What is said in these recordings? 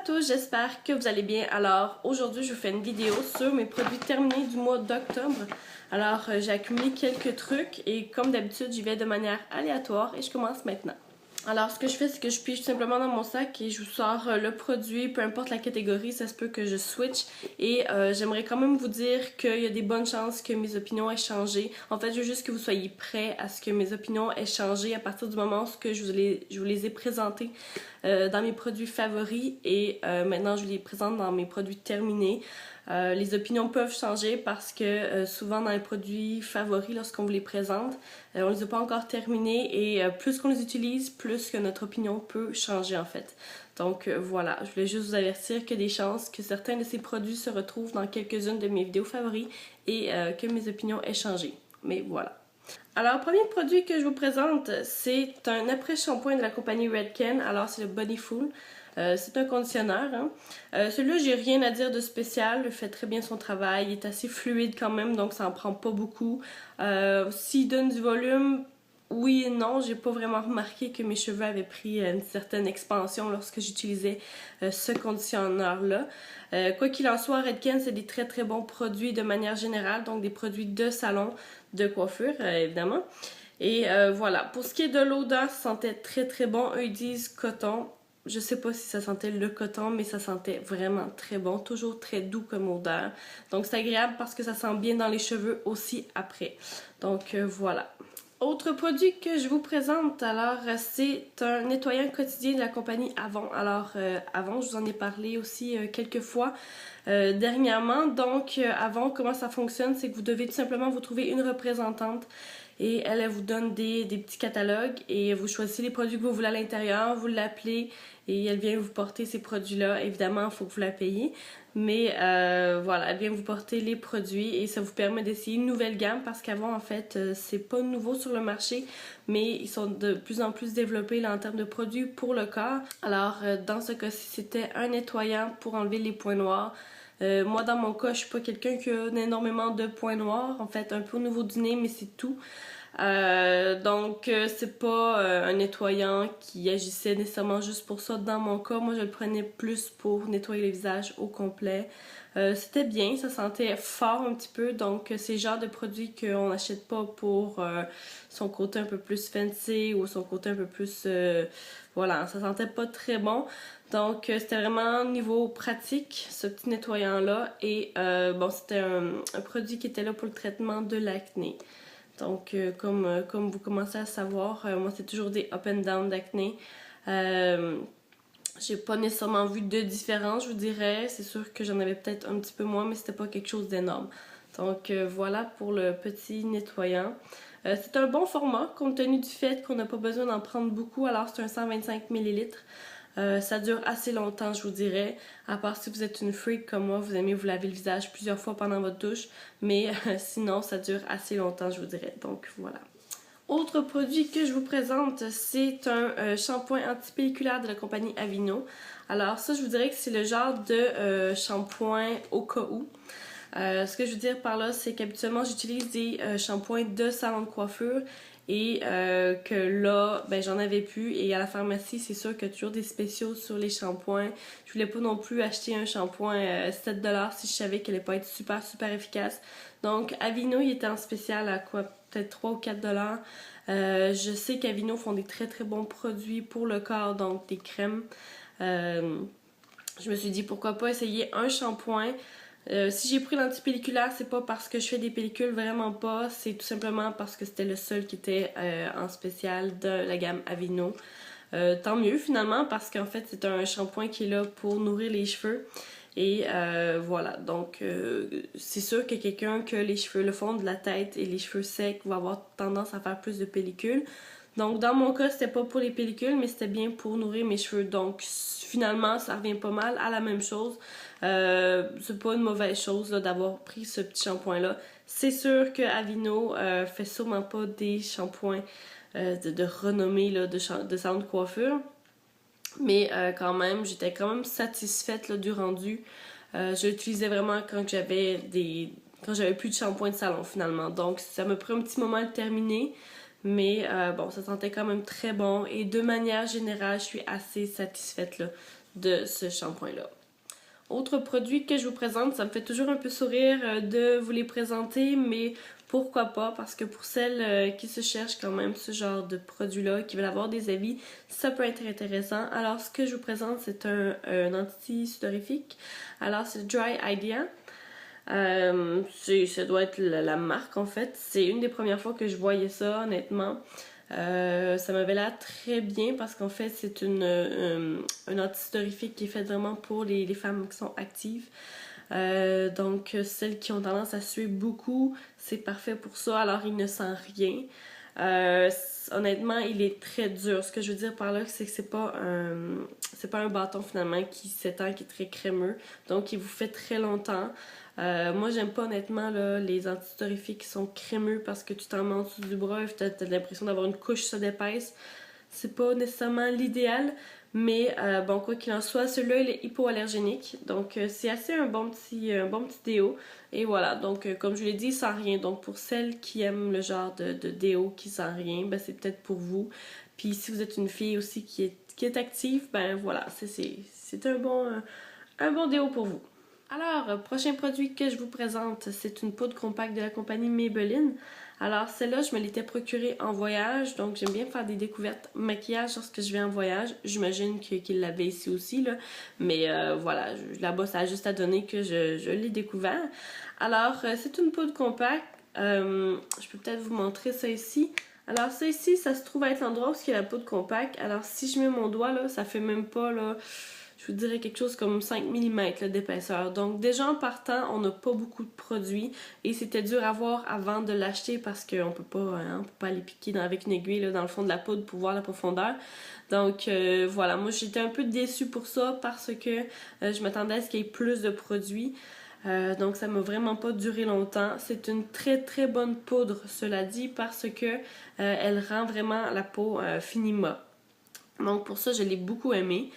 à tous, j'espère que vous allez bien. Alors aujourd'hui je vous fais une vidéo sur mes produits terminés du mois d'octobre. Alors j'ai accumulé quelques trucs et comme d'habitude j'y vais de manière aléatoire et je commence maintenant. Alors ce que je fais c'est que je pige tout simplement dans mon sac et je vous sors le produit, peu importe la catégorie, ça se peut que je switch. Et j'aimerais quand même vous dire qu'il y a des bonnes chances que mes opinions aient changé. En fait je veux juste que vous soyez prêts à ce que mes opinions aient changé à partir du moment où je vous les ai présentés dans mes produits favoris et maintenant je les présente dans mes produits terminés. Les opinions peuvent changer parce que souvent dans les produits favoris, lorsqu'on vous les présente, on les a pas encore terminés et plus qu'on les utilise, plus que notre opinion peut changer en fait. Donc voilà, je voulais juste vous avertir qu'il y a des chances que certains de ces produits se retrouvent dans quelques-unes de mes vidéos favoris et que mes opinions aient changé. Mais voilà. Alors, le premier produit que je vous présente, c'est un après-shampoing de la compagnie Redken. Alors, c'est le Bodyful. C'est un conditionneur. Hein. Celui-là, j'ai rien à dire de spécial. Il fait très bien son travail. Il est assez fluide quand même, donc ça en prend pas beaucoup. S'il donne du volume, oui et non. J'ai pas vraiment remarqué que mes cheveux avaient pris une certaine expansion lorsque j'utilisais ce conditionneur-là. Quoi qu'il en soit, Redken, c'est des très très bons produits de manière générale, donc des produits de salon, de coiffure, évidemment. Et voilà, pour ce qui est de l'odeur, ça sentait très très bon. Eux, ils disent coton. Je sais pas si ça sentait le coton, mais ça sentait vraiment très bon. Toujours très doux comme odeur. Donc c'est agréable parce que ça sent bien dans les cheveux aussi après. Donc voilà. Autre produit que je vous présente, alors c'est un nettoyant quotidien de la compagnie Avon. Alors Avon, je vous en ai parlé aussi quelques fois dernièrement. Donc Avon, comment ça fonctionne, c'est que vous devez tout simplement vous trouver une représentante et elle vous donne des petits catalogues et vous choisissez les produits que vous voulez à l'intérieur, vous l'appelez et elle vient vous porter ces produits-là. Évidemment, il faut que vous la payiez. Mais voilà, elle vient vous porter les produits et ça vous permet d'essayer une nouvelle gamme parce qu'avant, en fait, c'est pas nouveau sur le marché, mais ils sont de plus en plus développés là, en termes de produits pour le corps. Alors, dans ce cas-ci, c'était un nettoyant pour enlever les points noirs. Moi, dans mon cas, je suis pas quelqu'un qui a énormément de points noirs. En fait, un peu au niveau du nez, mais c'est tout. Donc c'est pas un nettoyant qui agissait nécessairement juste pour ça. Dans mon cas, moi je le prenais plus pour nettoyer le visage au complet. C'était bien, ça sentait fort un petit peu, donc c'est le genre de produit qu'on n'achète pas pour son côté un peu plus fancy ou son côté un peu plus voilà, ça sentait pas très bon. Donc c'était vraiment niveau pratique ce petit nettoyant là et bon, c'était un produit qui était là pour le traitement de l'acné. Donc, comme vous commencez à savoir, moi, c'est toujours des up and down d'acné. J'ai pas nécessairement vu de différence, je vous dirais. C'est sûr que j'en avais peut-être un petit peu moins, mais c'était pas quelque chose d'énorme. Donc, voilà pour le petit nettoyant. C'est un bon format, compte tenu du fait qu'on n'a pas besoin d'en prendre beaucoup. Alors, c'est un 125 ml. Ça dure assez longtemps, je vous dirais. À part si vous êtes une freak comme moi, vous aimez vous laver le visage plusieurs fois pendant votre douche. Mais sinon, ça dure assez longtemps, je vous dirais. Donc, voilà. Autre produit que je vous présente, c'est un shampoing antipelliculaire de la compagnie Aveeno. Alors ça, je vous dirais que c'est le genre de shampoing au cas où. Ce que je veux dire par là, c'est qu'habituellement, j'utilise des shampoings de salon de coiffure et que là, ben j'en avais plus et à la pharmacie, c'est sûr qu'il y a toujours des spéciaux sur les shampoings. Je voulais pas non plus acheter un shampoing 7$ si je savais qu'il allait pas être super super efficace. Donc Aveeno, il était en spécial à quoi? Peut-être 3 ou 4$. Je sais qu'Aveeno font des très très bons produits pour le corps, donc des crèmes. Je me suis dit pourquoi pas essayer un shampoing. Si j'ai pris l'antipelliculaire, c'est pas parce que je fais des pellicules, vraiment pas. C'est tout simplement parce que c'était le seul qui était en spécial de la gamme Aveeno. Tant mieux finalement parce qu'en fait c'est un shampoing qui est là pour nourrir les cheveux. Et voilà, donc c'est sûr que quelqu'un que les cheveux, le fond de la tête et les cheveux secs va avoir tendance à faire plus de pellicules. Donc dans mon cas, c'était pas pour les pellicules, mais c'était bien pour nourrir mes cheveux. Donc finalement, ça revient pas mal à la même chose. C'est pas une mauvaise chose d'avoir pris ce petit shampoing-là. C'est sûr que Aveeno fait sûrement pas des shampoings de renommée là, de salon de coiffure. Mais quand même, j'étais quand même satisfaite là, du rendu. Je l'utilisais vraiment quand j'avais plus de shampoing de salon finalement. Donc ça m'a pris un petit moment à le terminer. Mais bon, ça sentait quand même très bon. Et de manière générale, je suis assez satisfaite là. de ce shampoing-là. Autre produit que je vous présente, ça me fait toujours un peu sourire de vous les présenter, mais pourquoi pas, parce que pour celles qui se cherchent quand même ce genre de produit-là, qui veulent avoir des avis, ça peut être intéressant. Alors ce que je vous présente, c'est un anti-sudorifique. Alors c'est Dry Idea. Ça doit être la marque en fait. C'est une des premières fois que je voyais ça, honnêtement. Ça m'avait l'air très bien parce qu'en fait c'est un antisudorifique qui est fait vraiment pour les femmes qui sont actives. Donc celles qui ont tendance à suer beaucoup, c'est parfait pour ça. Alors il ne sent rien. Honnêtement, il est très dur. Ce que je veux dire par là, c'est que c'est pas un bâton finalement qui s'étend, qui est très crémeux. Donc il vous fait très longtemps. Moi j'aime pas honnêtement là, les antisudorifiques qui sont crémeux parce que tu t'en mets en dessous du bras et t'as l'impression d'avoir une couche ça d'épaisse. C'est pas nécessairement l'idéal, mais bon, quoi qu'il en soit, celui-là il est hypoallergénique, donc c'est assez un bon petit déo. Et voilà, donc comme je l'ai dit, il sent rien. Donc pour celles qui aiment le genre de déo qui sent rien, ben c'est peut-être pour vous. Puis si vous êtes une fille aussi qui est active, ben voilà, c'est un bon déo pour vous. Alors, prochain produit que je vous présente, c'est une poudre compacte de la compagnie Maybelline. Alors, celle-là, je me l'étais procurée en voyage, donc j'aime bien faire des découvertes maquillage lorsque je vais en voyage. J'imagine qu'il l'avait ici aussi, là. Mais voilà, là-bas, ça a juste à donner que je l'ai découvert. Alors, c'est une poudre compacte. Je peux peut-être vous montrer ça ici. Alors, ça ici, ça se trouve à être l'endroit où il y a la poudre compacte. Alors, si je mets mon doigt, là, ça fait même pas, là... Je vous dirais quelque chose comme 5 mm d'épaisseur. Donc déjà en partant, on n'a pas beaucoup de produits et c'était dur à voir avant de l'acheter parce qu'on peut pas aller piquer avec une aiguille là, dans le fond de la poudre pour voir la profondeur. Donc voilà, moi j'étais un peu déçue pour ça parce que je m'attendais à ce qu'il y ait plus de produits. Donc ça m'a vraiment pas duré longtemps. C'est une très très bonne poudre, cela dit, parce que elle rend vraiment la peau finima. Donc pour ça, je l'ai beaucoup aimée.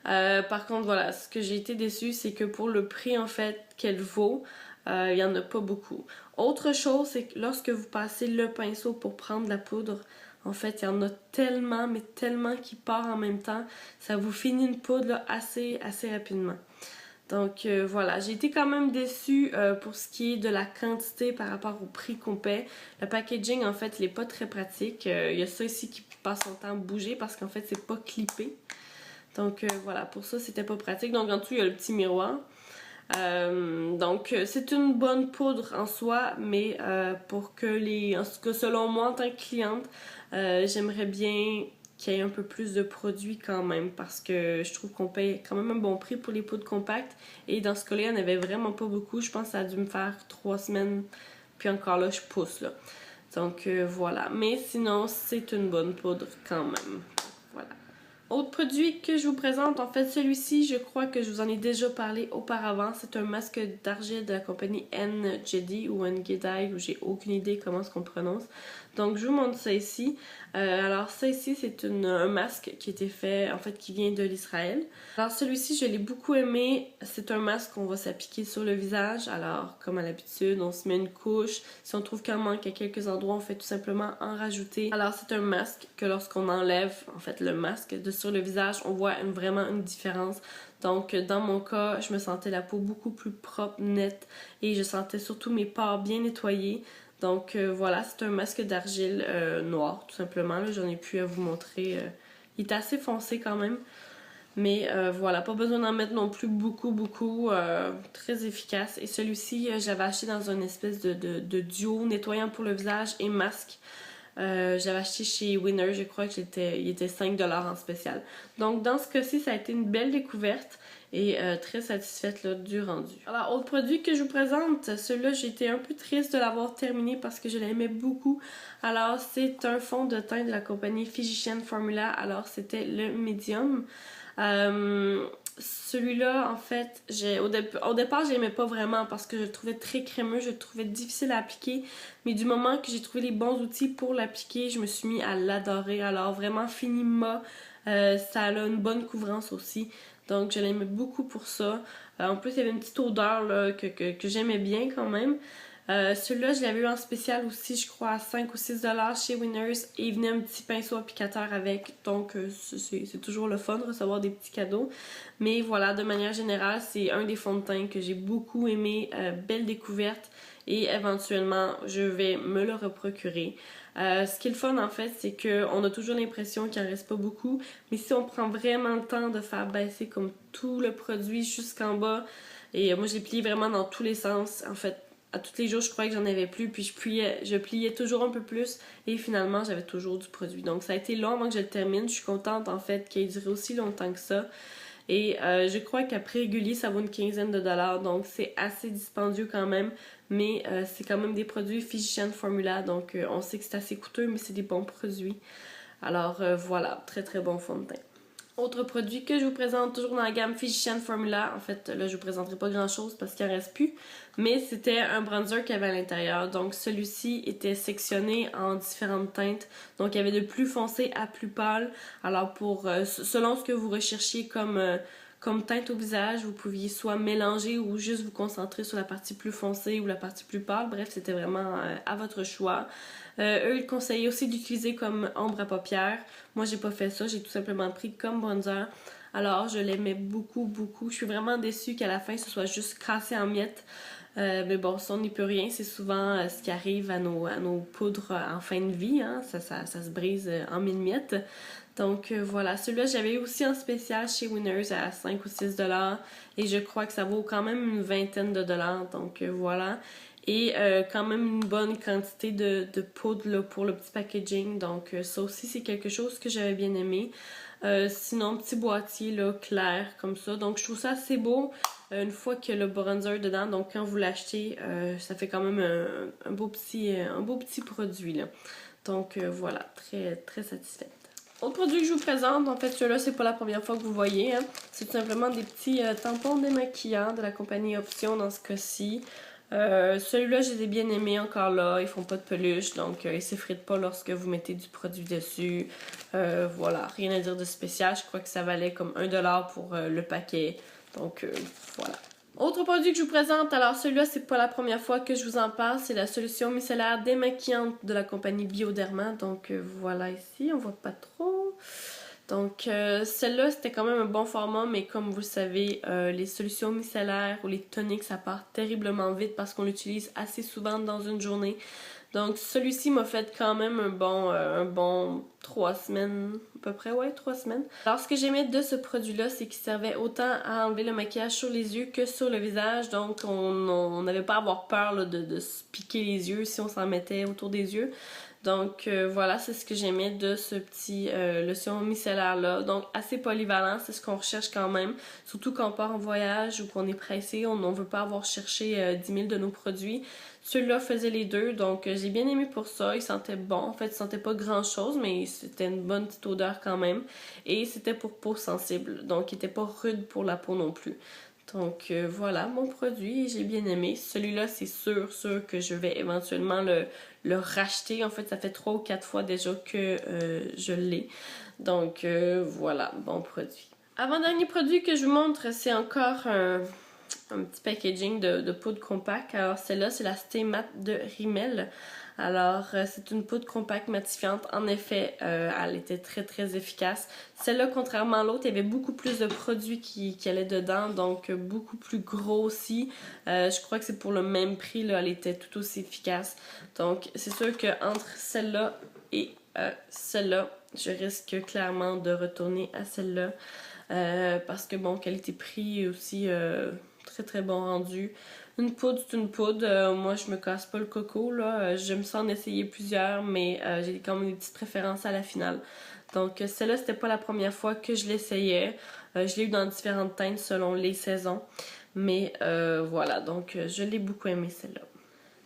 Par contre, voilà, ce que j'ai été déçue, c'est que pour le prix en fait qu'elle vaut, il n'y en a pas beaucoup. Autre chose, c'est que lorsque vous passez le pinceau pour prendre la poudre, en fait, il y en a tellement, mais tellement qui part en même temps, ça vous finit une poudre là, assez rapidement. Donc voilà, j'ai été quand même déçue pour ce qui est de la quantité par rapport au prix qu'on paie. Le packaging, en fait, il n'est pas très pratique. Il y a ça ici qui passe son temps à bouger parce qu'en fait, c'est pas clippé. Donc voilà, pour ça, c'était pas pratique. Donc en dessous, il y a le petit miroir. Donc c'est une bonne poudre en soi, mais pour que en tout cas selon moi en tant que cliente, j'aimerais bien qu'il y ait un peu plus de produits quand même parce que je trouve qu'on paye quand même un bon prix pour les poudres compactes et dans ce cas-là, il n'y en avait vraiment pas beaucoup. Je pense que ça a dû me faire 3 semaines, puis encore là, je pousse là. Donc voilà, mais sinon, c'est une bonne poudre quand même. Voilà. Autre produit que je vous présente, en fait celui-ci, je crois que je vous en ai déjà parlé auparavant. C'est un masque d'argile de la compagnie Ngedi ou Ngedai, ou j'ai aucune idée comment est-ce qu'on le prononce. Donc je vous montre ça ici. Alors ça ici, c'est un masque qui a été fait, en fait qui vient de l'Israël. Alors celui-ci, je l'ai beaucoup aimé. C'est un masque qu'on va s'appliquer sur le visage. Alors comme à l'habitude, on se met une couche. Si on trouve qu'il en manque à quelques endroits, on fait tout simplement en rajouter. Alors c'est un masque que lorsqu'on enlève, en fait le masque sur le visage, on voit vraiment une différence. Donc dans mon cas, je me sentais la peau beaucoup plus propre, nette et je sentais surtout mes pores bien nettoyés. Donc voilà, c'est un masque d'argile noir tout simplement. J'en ai plus à vous montrer. Il est assez foncé quand même. Mais voilà, pas besoin d'en mettre non plus beaucoup, très efficace. Et celui-ci, j'avais acheté dans une espèce de duo nettoyant pour le visage et masque. J'avais acheté chez Winner, je crois qu'il était 5$ en spécial. Donc dans ce cas-ci, ça a été une belle découverte et très satisfaite là, du rendu. Alors, autre produit que je vous présente, celui-là, j'étais un peu triste de l'avoir terminé parce que je l'aimais beaucoup. Alors, c'est un fond de teint de la compagnie Physician Formula. Alors, c'était le Medium. Celui-là, en fait, au départ, j'aimais pas vraiment parce que je le trouvais très crémeux, je le trouvais difficile à appliquer. Mais du moment que j'ai trouvé les bons outils pour l'appliquer, je me suis mis à l'adorer. Alors, vraiment, finima, ça a une bonne couvrance aussi. Donc, je l'aimais beaucoup pour ça. En plus, il y avait une petite odeur là, que j'aimais bien quand même. Celui-là, je l'avais eu en spécial aussi, je crois, à 5 ou 6$ chez Winners. Et il venait un petit pinceau applicateur avec. Donc, c'est toujours le fun de recevoir des petits cadeaux. Mais voilà, de manière générale, c'est un des fonds de teint que j'ai beaucoup aimé. Belle découverte. Et éventuellement, je vais me le reprocurer. Ce qui est le fun en fait, c'est qu'on a toujours l'impression qu'il en reste pas beaucoup, mais si on prend vraiment le temps de faire baisser comme tout le produit jusqu'en bas, et moi je l'ai plié vraiment dans tous les sens, en fait, à tous les jours je croyais que j'en avais plus, puis je pliais toujours un peu plus, et finalement j'avais toujours du produit. Donc ça a été long avant que je le termine, je suis contente en fait qu'il ait duré aussi longtemps que ça. Et je crois qu'après régulier, ça vaut une quinzaine de dollars, donc c'est assez dispendieux quand même. Mais c'est quand même des produits Physicians Formula, donc on sait que c'est assez coûteux, mais c'est des bons produits. Alors voilà, très très bon fond de teint. Autre produit que je vous présente toujours dans la gamme Physicians Formula. En fait, là, je vous présenterai pas grand-chose parce qu'il en reste plus. Mais c'était un bronzer qu'il y avait à l'intérieur. Donc, celui-ci était sectionné en différentes teintes. Donc, il y avait de plus foncé à plus pâle. Alors, selon ce que vous recherchiez comme teinte au visage, vous pouviez soit mélanger ou juste vous concentrer sur la partie plus foncée ou la partie plus pâle. Bref, c'était vraiment à votre choix. Eux, ils conseillaient aussi d'utiliser comme ombre à paupières. Moi, j'ai pas fait ça, j'ai tout simplement pris comme bronzer. Alors, je l'aimais beaucoup, beaucoup. Je suis vraiment déçue qu'à la fin, ce soit juste cassé en miettes. Mais bon, ça, on n'y peut rien. C'est souvent ce qui arrive à nos poudres en fin de vie. Hein. Ça se brise en mille miettes. Donc voilà, celui-là j'avais eu aussi en spécial chez Winners à 5 ou 6$ et je crois que ça vaut quand même une vingtaine de dollars, donc voilà. Et quand même une bonne quantité de poudre là, pour le petit packaging, donc ça aussi c'est quelque chose que j'avais bien aimé. Sinon, petit boîtier là, clair comme ça, donc je trouve ça assez beau une fois qu'il y a le bronzer dedans, donc quand vous l'achetez, ça fait quand même un beau petit produit là. Donc voilà, très, très satisfaite. Autre produit que je vous présente, en fait celui-là c'est pas la première fois que vous voyez, hein. C'est tout simplement des petits tampons démaquillants de la compagnie Option dans ce cas-ci. Celui-là je les ai bien aimés encore là, ils font pas de peluche donc ils s'effritent pas lorsque vous mettez du produit dessus. Voilà, rien à dire de spécial, je crois que ça valait comme 1$ pour le paquet, donc voilà. Autre produit que je vous présente, alors celui-là c'est pas la première fois que je vous en parle, c'est la solution micellaire démaquillante de la compagnie Bioderma, donc voilà ici, on voit pas trop. Donc celle-là c'était quand même un bon format, mais comme vous le savez, les solutions micellaires ou les toniques ça part terriblement vite parce qu'on l'utilise assez souvent dans une journée. Donc celui-ci m'a fait quand même un bon 3 semaines, à peu près, ouais, 3 semaines. Alors ce que j'aimais de ce produit-là, c'est qu'il servait autant à enlever le maquillage sur les yeux que sur le visage. Donc on n'avait pas à avoir peur là, de se piquer les yeux si on s'en mettait autour des yeux. Donc voilà, c'est ce que j'aimais de ce petit lotion micellaire là. Donc assez polyvalent, c'est ce qu'on recherche quand même. Surtout quand on part en voyage ou qu'on est pressé, on ne veut pas avoir cherché 10 000 de nos produits. Celui-là faisait les deux, donc j'ai bien aimé pour ça. Il sentait bon, en fait il sentait pas grand chose, mais c'était une bonne petite odeur quand même. Et c'était pour peau sensible, donc il était pas rude pour la peau non plus. Donc voilà mon produit, j'ai bien aimé. Celui-là c'est sûr que je vais éventuellement le racheter. En fait ça fait 3 ou 4 fois déjà que je l'ai. Donc voilà, bon produit. Avant-dernier produit que je vous montre, c'est encore un petit packaging de poudre compacte. Alors celle-là c'est la Stay Matte de Rimmel. Alors c'est une poudre compacte matifiante. En effet, elle était très très efficace. Celle-là, contrairement à l'autre, il y avait beaucoup plus de produits qui allaient dedans, donc beaucoup plus gros aussi. Je crois que c'est pour le même prix, là, elle était tout aussi efficace. Donc c'est sûr qu'entre celle-là et celle-là, je risque clairement de retourner à celle-là. Parce que bon, qualité-prix aussi très très bon rendu. Une poudre, c'est une poudre. Moi, je me casse pas le coco, là. Je me sens en essayer plusieurs, mais j'ai quand même des petites préférences à la finale. Donc, celle-là, c'était pas la première fois que je l'essayais. Je l'ai eu dans différentes teintes selon les saisons. Mais voilà, donc je l'ai beaucoup aimé, celle-là.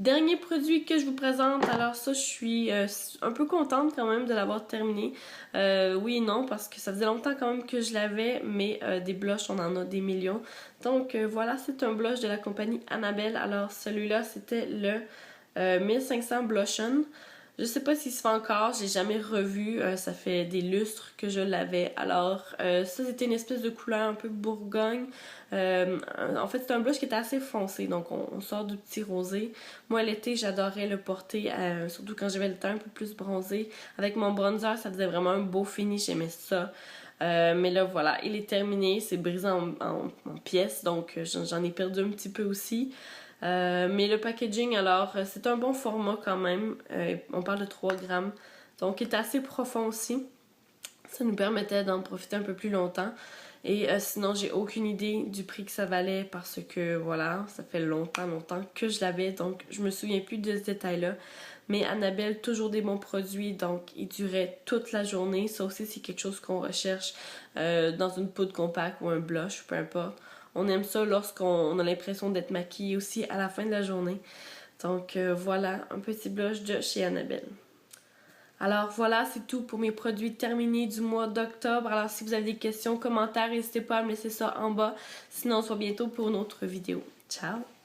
Dernier produit que je vous présente, alors ça je suis un peu contente quand même de l'avoir terminé. Oui et non parce que ça faisait longtemps quand même que je l'avais, mais des blushs on en a des millions. Donc voilà, c'est un blush de la compagnie Annabelle. Alors celui-là c'était le 1500 Blush On. Je sais pas s'il se fait encore, j'ai jamais revu, ça fait des lustres que je l'avais. Alors ça c'était une espèce de couleur un peu bourgogne. En fait c'est un blush qui était assez foncé, donc on sort du petit rosé. Moi l'été j'adorais le porter, surtout quand j'avais le teint un peu plus bronzé. Avec mon bronzer ça faisait vraiment un beau finish, j'aimais ça. Mais là voilà, il est terminé, c'est brisé en pièces, donc j'en ai perdu un petit peu aussi. Mais le packaging, alors, c'est un bon format quand même. On parle de 3 grammes. Donc, il est assez profond aussi. Ça nous permettait d'en profiter un peu plus longtemps. Et sinon, j'ai aucune idée du prix que ça valait parce que, voilà, ça fait longtemps que je l'avais. Donc, je me souviens plus de ce détail-là. Mais Annabelle, toujours des bons produits. Donc, il durait toute la journée. Ça aussi, c'est quelque chose qu'on recherche dans une poudre compacte ou un blush, peu importe. On aime ça lorsqu'on a l'impression d'être maquillé aussi à la fin de la journée. Donc voilà, un petit blush de chez Annabelle. Alors voilà, c'est tout pour mes produits terminés du mois d'octobre. Alors si vous avez des questions, commentaires, n'hésitez pas à me laisser ça en bas. Sinon, on se voit bientôt pour une autre vidéo. Ciao!